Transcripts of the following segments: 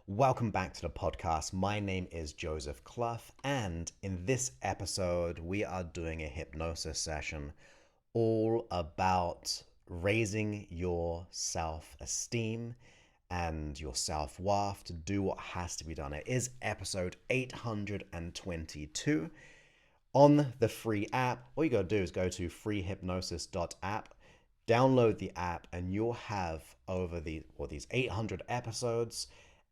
Welcome back to the podcast. My name is Joseph Clough, and in this episode, we are doing a hypnosis session all about raising your self-esteem and your self-worth to do what has to be done. It is episode 822 on the free app. All you gotta do is go to freehypnosis.app, download the app, and you'll have these 800 episodes,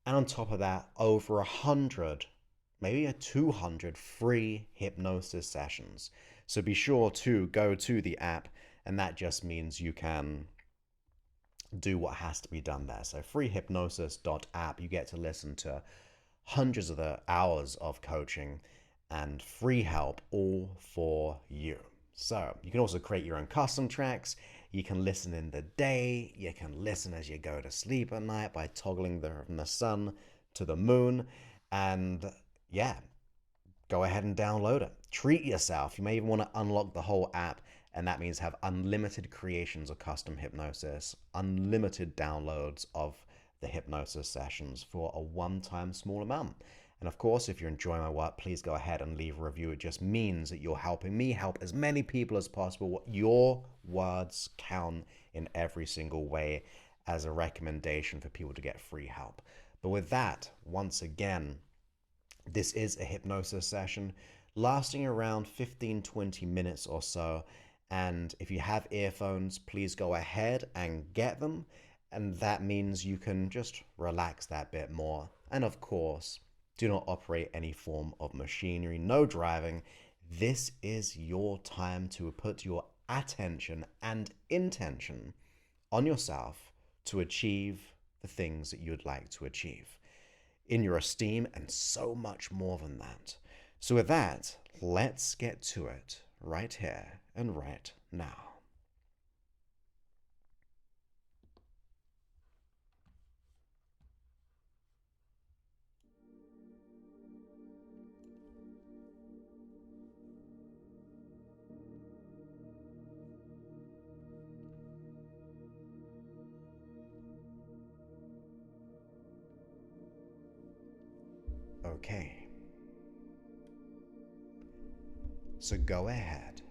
and on top of that, over 100, maybe 200 free hypnosis sessions. So be sure to go to the app, and that just means you can do what has to be done there. So freehypnosis.app, you get to listen to hundreds of the hours of coaching and free help all for you. So you can also create your own custom tracks. You can listen in the day. You can listen as you go to sleep at night by toggling from the sun to the moon. And yeah, go ahead and download it. Treat yourself. You may even want to unlock the whole app, and that means have unlimited creations of custom hypnosis, unlimited downloads of the hypnosis sessions for a one-time small amount. And of course, if you're enjoying my work, please go ahead and leave a review. It just means that you're helping me help as many people as possible. Your words count in every single way as a recommendation for people to get free help. But with that, once again, this is a hypnosis session lasting around 15-20 minutes or so. And if you have earphones, please go ahead and get them. And that means you can just relax that bit more. And of course, do not operate any form of machinery, no driving. This is your time to put your attention and intention on yourself to achieve the things that you'd like to achieve in your esteem and so much more than that. So with that, let's get to it right here and right now. Okay. So go ahead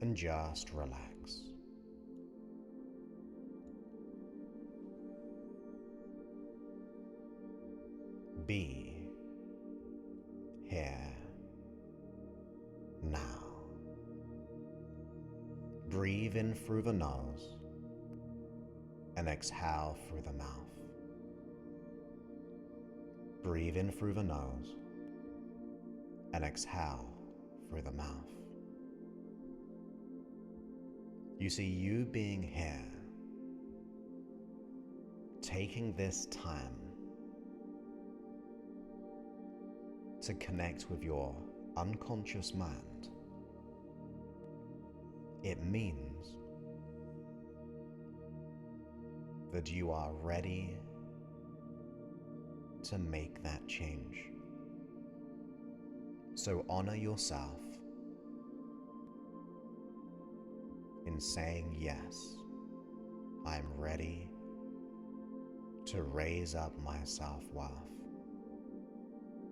and just relax. Be here now. Breathe in through the nose and exhale through the mouth. Breathe in through the nose and exhale through the mouth. You see, you being here, taking this time to connect with your unconscious mind, it means that you are ready to make that change. So honor yourself in saying, yes, I'm ready to raise up my self-worth,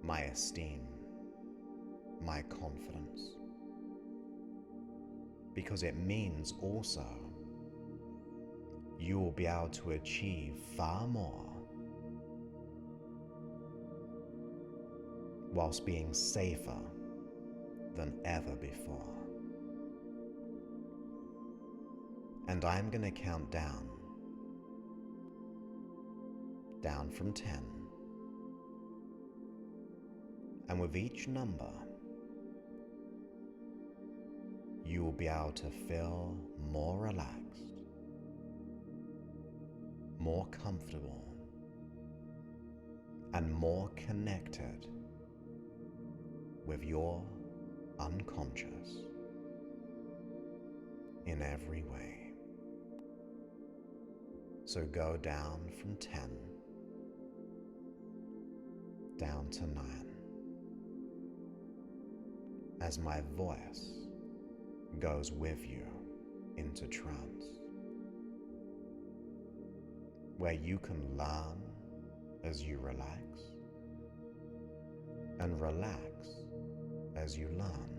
my esteem, my confidence. Because it means also you will be able to achieve far more whilst being safer than ever before. And I'm going to count down from 10. And with each number, you will be able to feel more relaxed, more comfortable, and more connected with your unconscious in every way. So go down from 10, down to 9, as my voice goes with you into trance. where you can learn as you relax and relax as you learn.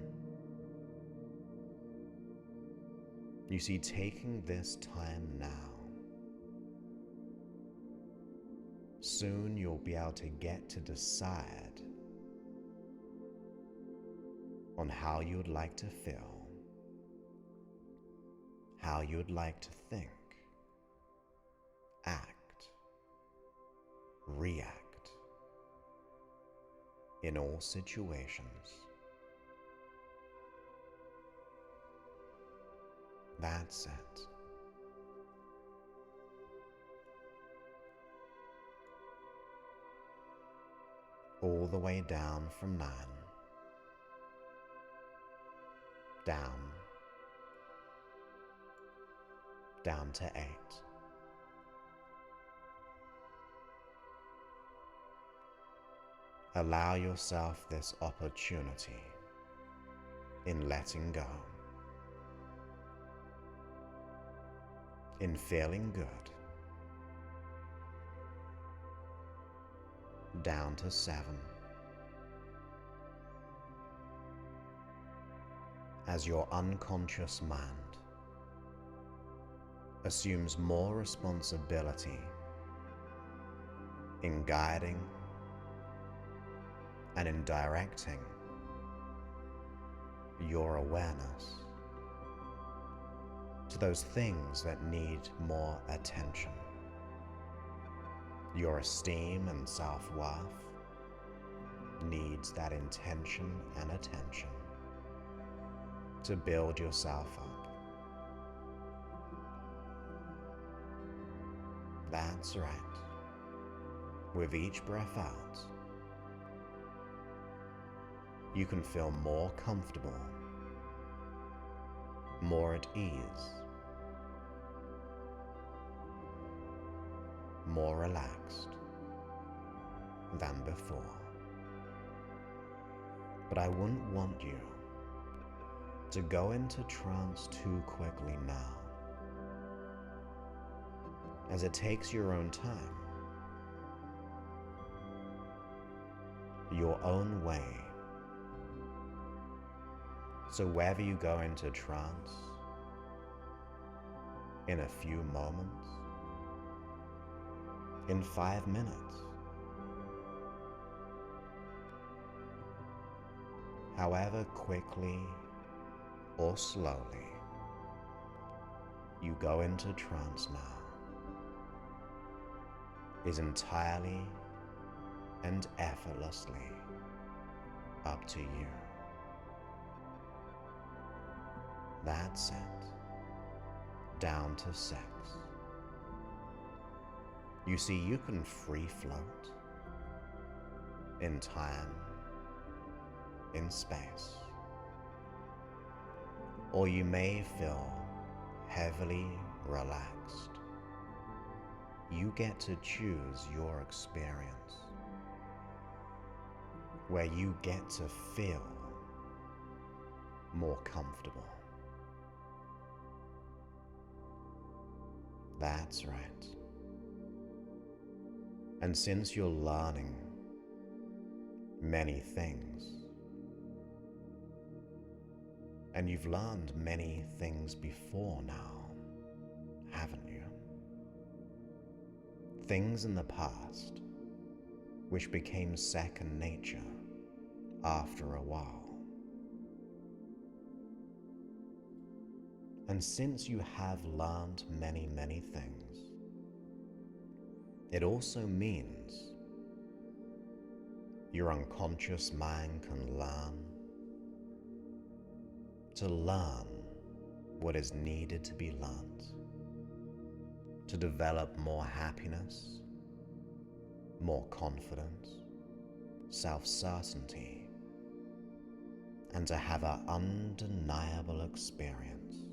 You see, taking this time now, soon you'll be able to get to decide on how you would like to feel, how you would like to think, act, react in all situations. That's it. All the way down from 9, down to 8. Allow yourself this opportunity in letting go, in feeling good, down to 7. As your unconscious mind assumes more responsibility in guiding and in directing your awareness to those things that need more attention. Your esteem and self-worth needs that intention and attention to build yourself up. That's right. With each breath out, you can feel more comfortable, more at ease, more relaxed than before. But I wouldn't want you to go into trance too quickly now, as it takes your own time, your own way. So whether you go into trance in a few moments, in 5 minutes, however quickly or slowly you go into trance now, is entirely and effortlessly up to you. That's it. Down to 6. You see, you can free float in time, in space, or you may feel heavily relaxed. You get to choose your experience, where you get to feel more comfortable. That's right. And since you're learning many things, and you've learned many things before now, haven't you? Things in the past which became second nature after a while. And since you have learned many, many things, it also means your unconscious mind can learn to learn what is needed to be learned, to develop more happiness, more confidence, self-certainty, and to have an undeniable experience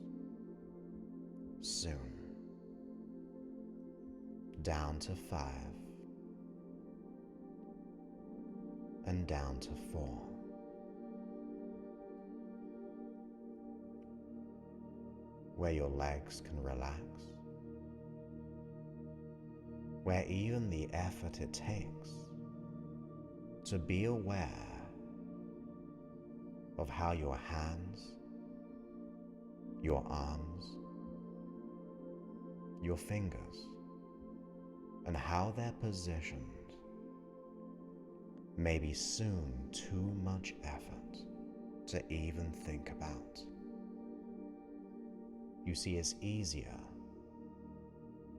soon. Down to 5 and down to 4. Where your legs can relax, where even the effort it takes to be aware of how your hands, your arms, your fingers, and how they're positioned may be soon too much effort to even think about. You see, it's easier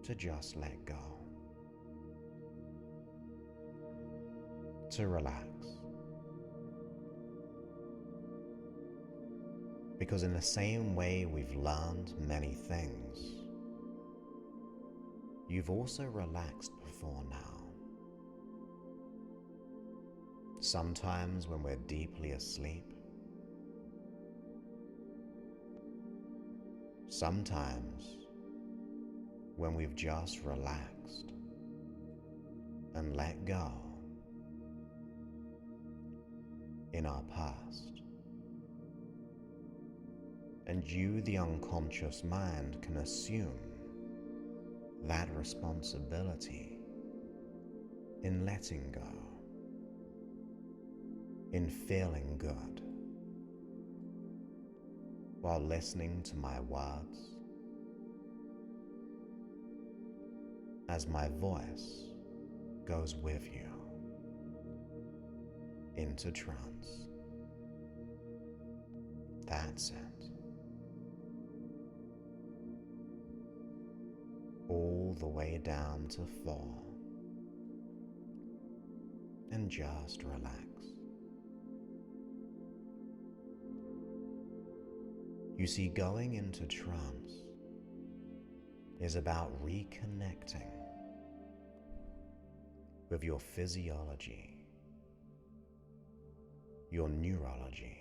to just let go, to relax. Because in the same way we've learned many things, you've also relaxed before now. Sometimes when we're deeply asleep, sometimes when we've just relaxed and let go in our past. And you, the unconscious mind, can assume that responsibility in letting go, in feeling good, while listening to my words, as my voice goes with you into trance. That's it. All the way down to 4. And just relax. You see, going into trance is about reconnecting with your physiology, your neurology.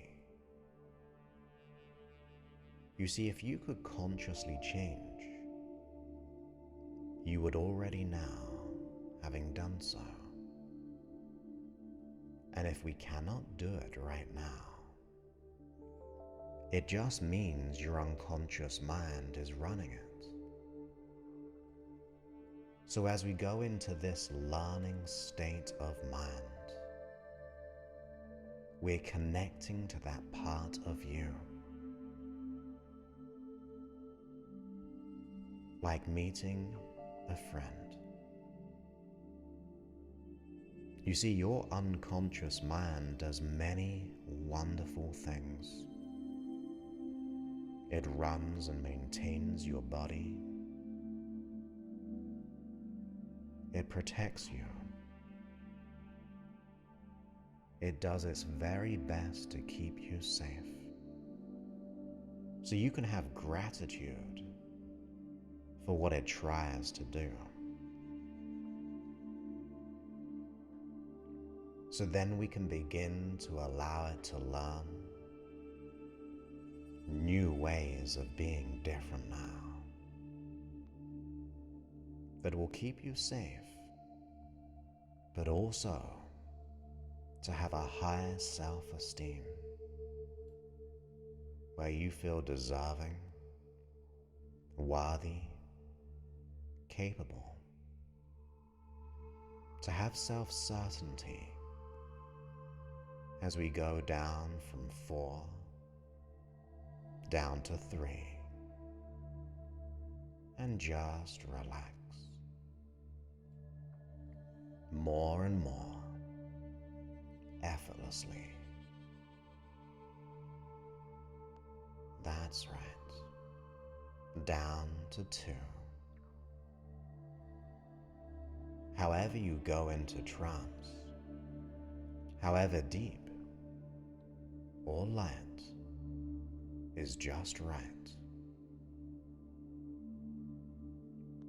You see, if you could consciously change, you would already now, having done so. And if we cannot do it right now, it just means your unconscious mind is running it. So as we go into this learning state of mind, we're connecting to that part of you, like meeting a friend. You see, your unconscious mind does many wonderful things. It runs and maintains your body. It protects you. It does its very best to keep you safe. So you can have gratitude for what it tries to do. So then we can begin to allow it to learn new ways of being different now that will keep you safe, but also to have a higher self-esteem where you feel deserving, worthy, capable, to have self-certainty as we go down from 4 down to 3 and just relax more and more effortlessly. That's right. Down to 2. However you go into trance, however deep or light is just right.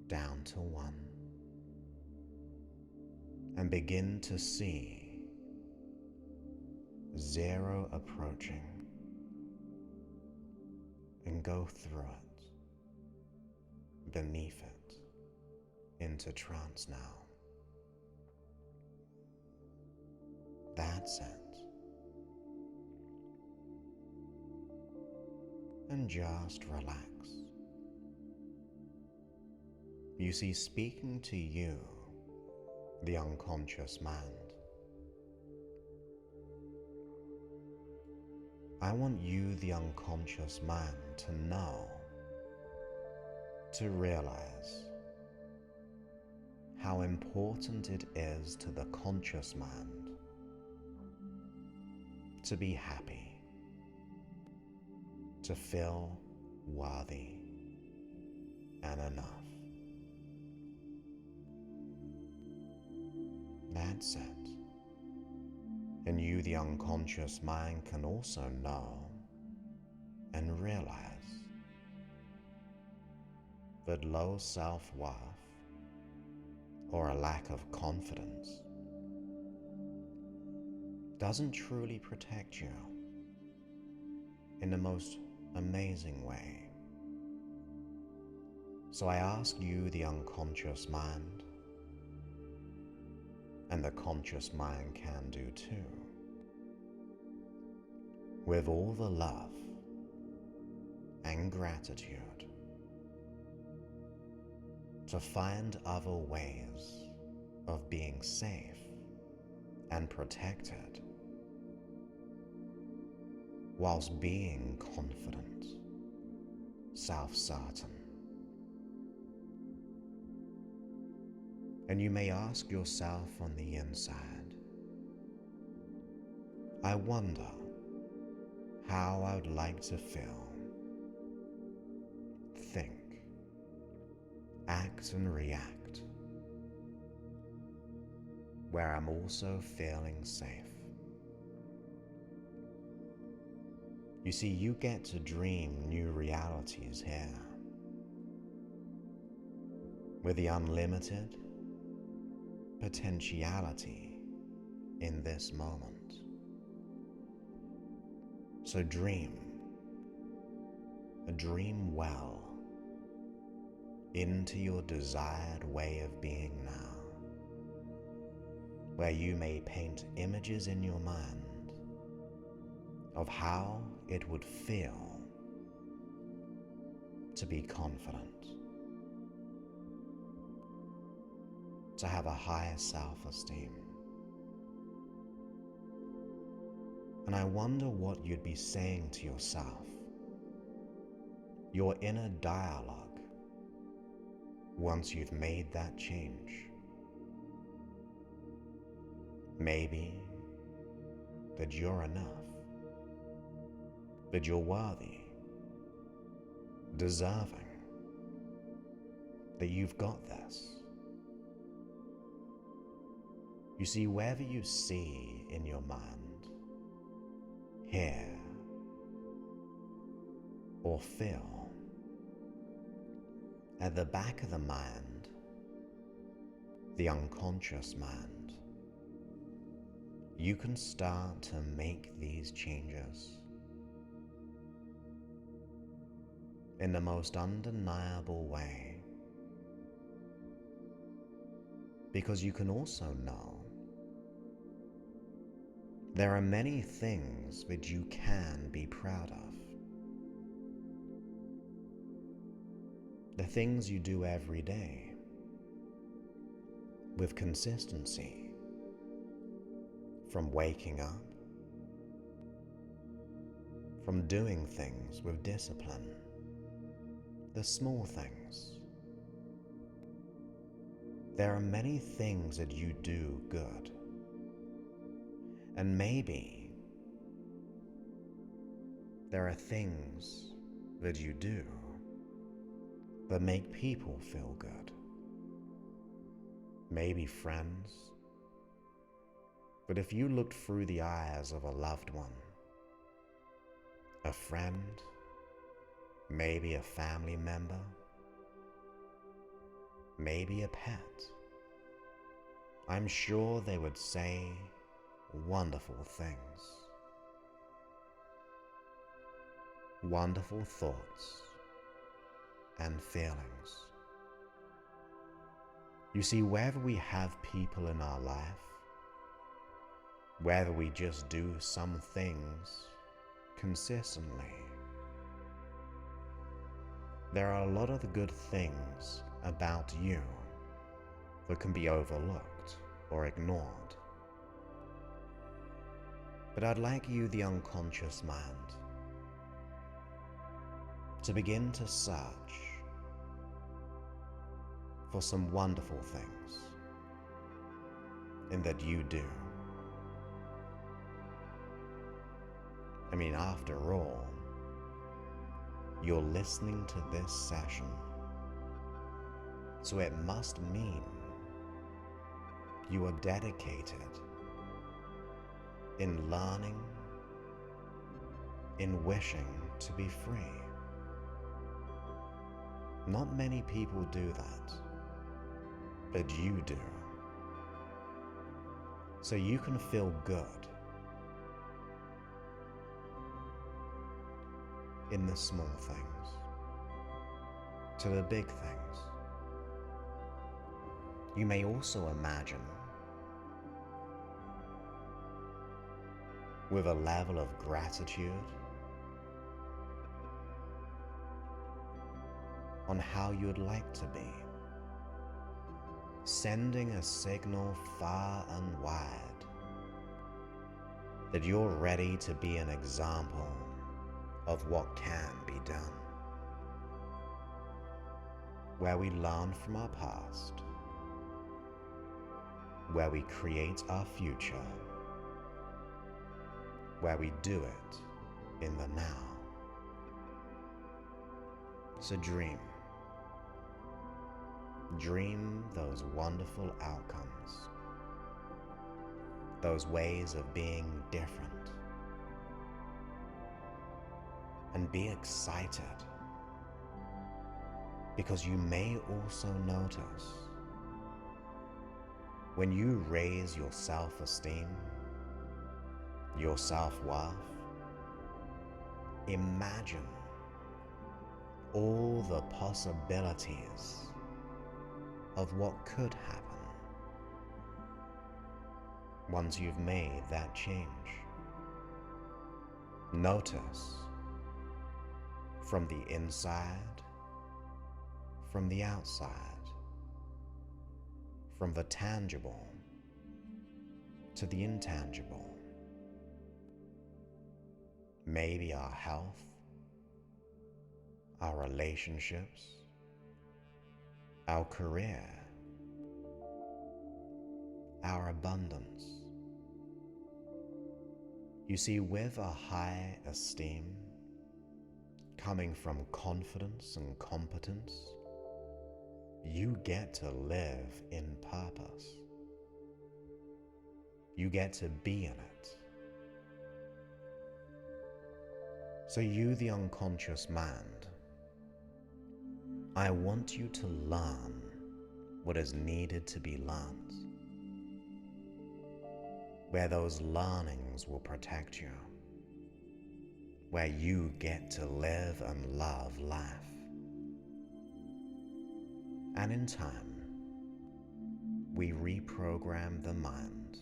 Down to 1. And begin to see 0 approaching and go through it, beneath it, into trance now. That's it. And just relax. You see, speaking to you the unconscious mind. I want you, the unconscious mind, to know, to realize how important it is to the conscious mind to be happy, to feel worthy and enough. That's it. And you, the unconscious mind, can also know and realize that low self-worth or a lack of confidence doesn't truly protect you in the most amazing way. So I ask you, the unconscious mind, and the conscious mind can do too, with all the love and gratitude, to find other ways of being safe and protected whilst being confident, self-certain. And you may ask yourself on the inside, I wonder how I would like to feel, think, act and react, where I'm also feeling safe. You see, you get to dream new realities here, with the unlimited potentiality in this moment. So dream well into your desired way of being now, where you may paint images in your mind of how it would feel to be confident, to have a higher self-esteem. And I wonder what you'd be saying to yourself, your inner dialogue, once you've made that change. Maybe that you're enough, that you're worthy, deserving, that you've got this. You see, wherever you see in your mind, hear, or feel, at the back of the mind, the unconscious mind, you can start to make these changes in the most undeniable way, because you can also know there are many things that you can be proud of. The things you do every day with consistency, from waking up, from doing things with discipline, the small things. There are many things that you do good. And maybe there are things that you do that make people feel good. Maybe friends. But if you looked through the eyes of a loved one, a friend, maybe a family member, maybe a pet, I'm sure they would say wonderful things, wonderful thoughts and feelings. You see, wherever we have people in our life, whether we just do some things consistently, there are a lot of the good things about you that can be overlooked. or ignored. But I'd like you, the unconscious mind, to begin to search for some wonderful things in that you do. I mean, after all, you're listening to this session, so it must mean you are dedicated in learning, in wishing to be free. Not many people do that, but you do. So you can feel good in the small things to the big things. You may also imagine with a level of gratitude on how you'd like to be, sending a signal far and wide that you're ready to be an example of what can be done, where we learn from our past, where we create our future, where we do it in the now. So dream those wonderful outcomes, those ways of being different, and be excited, because you may also notice when you raise your self-esteem, your self-worth, imagine all the possibilities of what could happen once you've made that change. Notice from the inside, from the outside, from the tangible to the intangible. Maybe our health, our relationships, our career, our abundance. You see, with a high esteem coming from confidence and competence, you get to live in purpose. You get to be in it. So you, the unconscious mind, I want you to learn what is needed to be learned, where those learnings will protect you, where you get to live and love life. And in time, we reprogram the mind,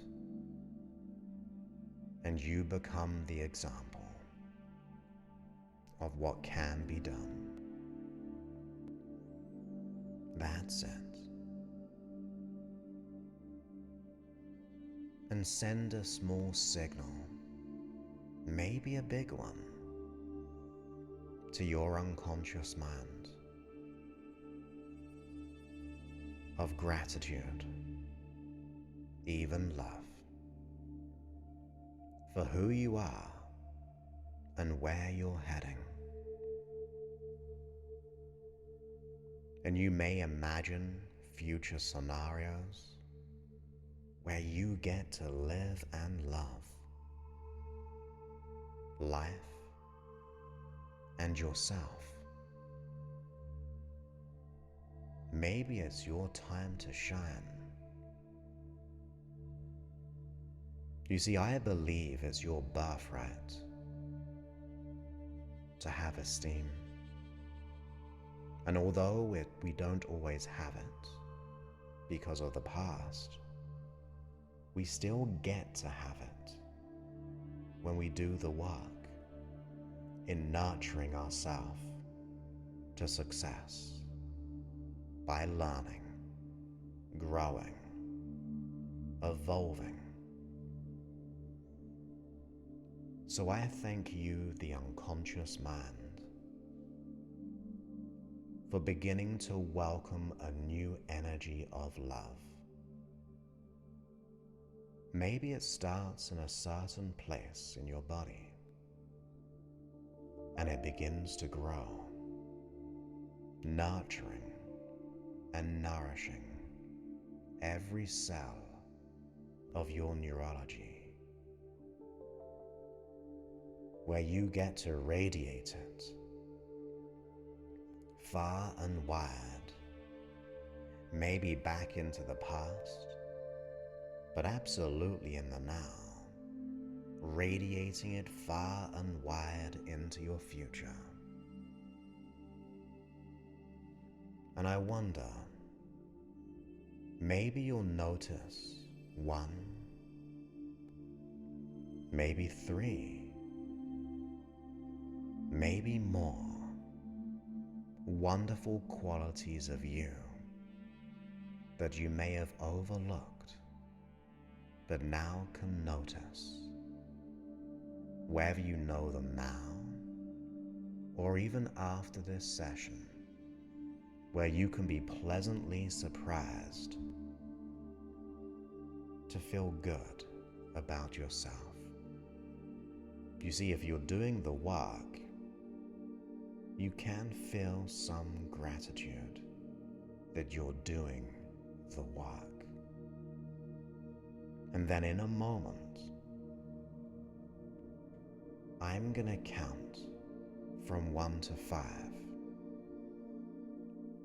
and you become the example of what can be done. That's it. And send a small signal, maybe a big one, to your unconscious mind of gratitude, even love, for who you are and where you're heading. And you may imagine future scenarios where you get to live and love life and yourself. Maybe it's your time to shine. You see, I believe it's your birthright to have esteem. And although we don't always have it because of the past, we still get to have it when we do the work in nurturing ourselves to success by learning, growing, evolving. So I thank you, the unconscious mind, for beginning to welcome a new energy of love. Maybe it starts in a certain place in your body, and it begins to grow, nurturing and nourishing every cell of your neurology, where you get to radiate it far and wide, maybe back into the past, but absolutely in the now, radiating it far and wide into your future. And I wonder, maybe you'll notice 1, maybe 3, maybe more wonderful qualities of you that you may have overlooked, but now can notice, whether you know them now or even after this session, where you can be pleasantly surprised to feel good about yourself. You see, if you're doing the work, you can feel some gratitude that you're doing the work. And then in a moment, I'm gonna count from 1 to 5.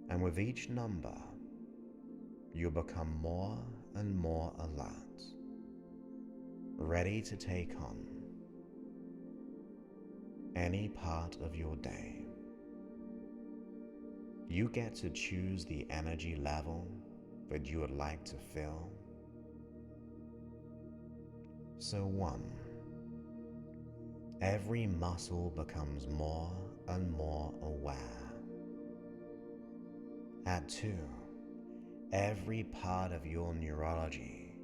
And with each number, you'll become more and more alert, ready to take on any part of your day. You get to choose the energy level that you would like to feel. So 1, every muscle becomes more and more aware. At 2, every part of your neurology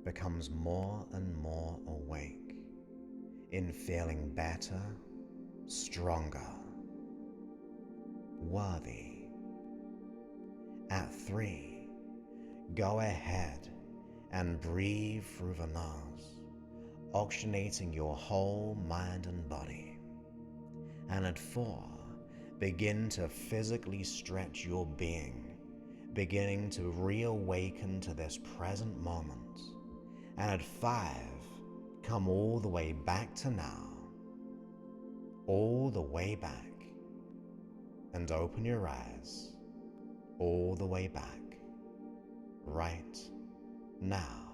becomes more and more awake in feeling better, stronger, worthy. At 3, go ahead and breathe through the nose, oxygenating your whole mind and body. And at 4, begin to physically stretch your being, beginning to reawaken to this present moment. And at 5, come all the way back to now, all the way back, and open your eyes all the way back, right now.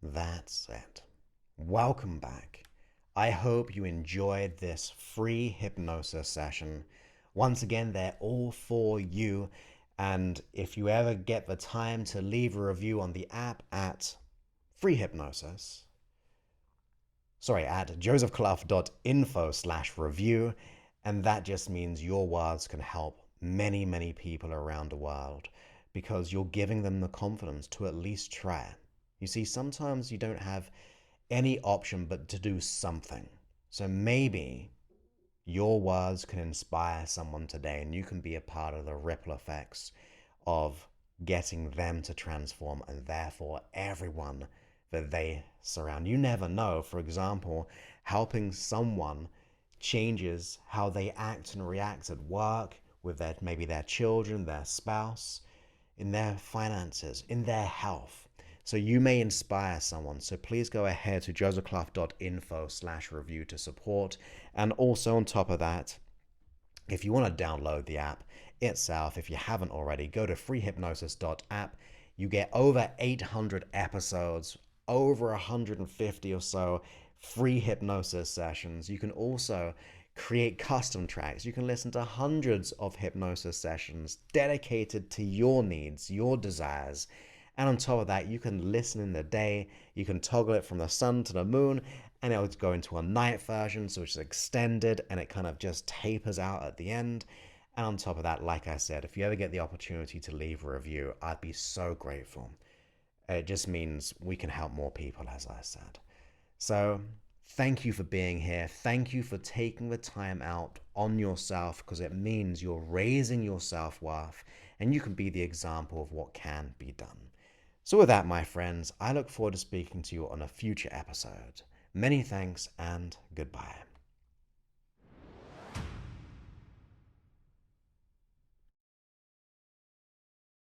That's it. Welcome back. I hope you enjoyed this free hypnosis session. Once again, they're all for you. And if you ever get the time to leave a review on the app at josephclough.info/review, and that just means your words can help many, many people around the world, because you're giving them the confidence to at least try it. You see, sometimes you don't have any option but to do something. So maybe your words can inspire someone today, and you can be a part of the ripple effects of getting them to transform, and therefore everyone that they surround. You never know. For example, helping someone changes how they act and react at work, with maybe their children, their spouse, in their finances, in their health. So you may inspire someone. So please go ahead to josephclough.info/review to support. And also on top of that, if you want to download the app itself, if you haven't already, go to freehypnosis.app. You get over 800 episodes, over 150 or so free hypnosis sessions. You can also create custom tracks. You can listen to hundreds of hypnosis sessions dedicated to your needs, your desires, And on top of that, you can listen in the day, you can toggle it from the sun to the moon, and it'll go into a night version, so it's extended and it kind of just tapers out at the end. And on top of that, like I said, if you ever get the opportunity to leave a review, I'd be so grateful. It just means we can help more people, as I said. So thank you for being here. Thank you for taking the time out on yourself, because it means you're raising your self-worth and you can be the example of what can be done. So with that, my friends, I look forward to speaking to you on a future episode. Many thanks and goodbye.